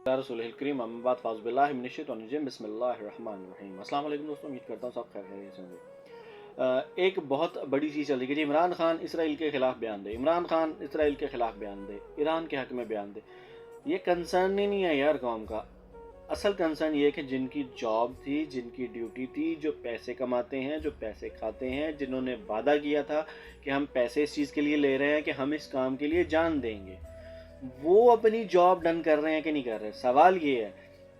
رسول الکریم اما بعد فاعوذ باللہ من الشیطان الرجیم بسم اللہ الرحمن الرحیم۔ السلام علیکم دوستوں، امید کرتا ہوں سب خیریت سے ہوں گے۔ ایک بہت بڑی چیز چل رہی ہے کہ جی عمران خان اسرائیل کے خلاف بیان دے، عمران خان اسرائیل کے خلاف بیان دے، ایران کے حق میں بیان دے۔ یہ کنسرن ہی نہیں ہے یار قوم کا۔ اصل کنسرن یہ ہے کہ جن کی جاب تھی، جن کی ڈیوٹی تھی، جو پیسے کماتے ہیں، جو پیسے کھاتے ہیں، جنہوں نے وعدہ کیا تھا کہ ہم پیسے اس چیز کے لیے لے رہے ہیں کہ ہم اس کام کے لیے جان دیں گے، وہ اپنی جاب ڈن کر رہے ہیں کہ نہیں کر رہے؟ سوال یہ ہے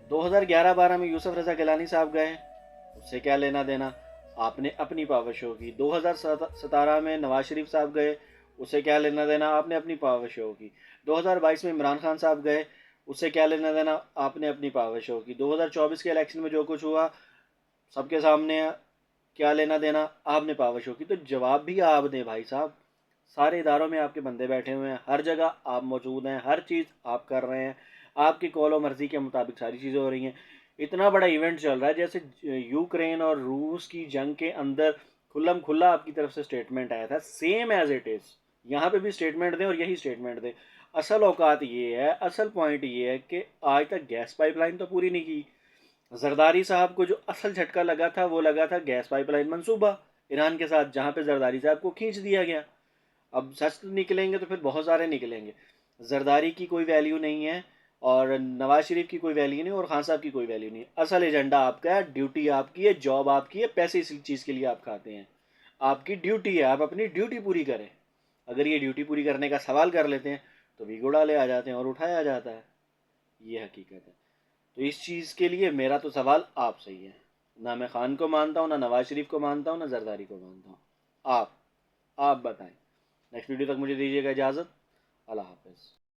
2011-12 میں یوسف رضا گیلانی صاحب گئے، اس سے کیا لینا دینا؟ آپ نے اپنی پاور شو کی۔ 2017 میں نواز شریف صاحب گئے، اس سے کیا لینا دینا؟ آپ نے اپنی پاور شو کی۔ 2022 میں عمران خان صاحب گئے، اس سے کیا لینا دینا؟ آپ نے اپنی پاور شو کی۔ 2024 کے الیکشن میں جو کچھ ہوا سب کے سامنے، کیا لینا دینا؟ آپ نے پاور شو کی۔ تو جواب بھی آپ دیں بھائی صاحب۔ سارے اداروں میں آپ کے بندے بیٹھے ہوئے ہیں، ہر جگہ آپ موجود ہیں، ہر چیز آپ کر رہے ہیں، آپ کی قول و مرضی کے مطابق ساری چیزیں ہو رہی ہیں۔ اتنا بڑا ایونٹ چل رہا ہے جیسے یوکرین اور روس کی جنگ کے اندر کھلم کھلا آپ کی طرف سے سٹیٹمنٹ آیا تھا، سیم ایز اٹ از یہاں پہ بھی سٹیٹمنٹ دیں اور یہی سٹیٹمنٹ دیں۔ اصل اوقات یہ ہے، اصل پوائنٹ یہ ہے کہ آج تک گیس پائپ لائن تو پوری نہیں کی۔ زرداری صاحب کو جو اصل جھٹکا لگا تھا وہ لگا تھا گیس پائپ لائن منصوبہ ایران کے ساتھ، جہاں پہ زرداری صاحب کو کھینچ دیا گیا۔ اب سچ نکلیں گے تو پھر بہت سارے نکلیں گے۔ زرداری کی کوئی ویلیو نہیں ہے اور نواز شریف کی کوئی ویلیو نہیں اور خان صاحب کی کوئی ویلیو نہیں۔ اصل ایجنڈا آپ کا ہے، ڈیوٹی آپ کی ہے، جاب آپ کی ہے، پیسے اسی چیز کے لیے آپ کھاتے ہیں۔ آپ کی ڈیوٹی ہے، آپ اپنی ڈیوٹی پوری کریں۔ اگر یہ ڈیوٹی پوری کرنے کا سوال کر لیتے ہیں تو ویگو ڈالے آ جاتے ہیں اور اٹھایا جاتا ہے۔ یہ حقیقت ہے۔ تو اس چیز کے لیے میرا تو سوال آپ سے ہی ہے، نہ میں خان کو مانتا ہوں، نہ نواز شریف کو مانتا ہوں، نہ زرداری کو مانتا ہوں۔ آپ بتائیں۔ نیکسٹ ویڈیو تک مجھے دیجیے گا اجازت۔ اللہ حافظ۔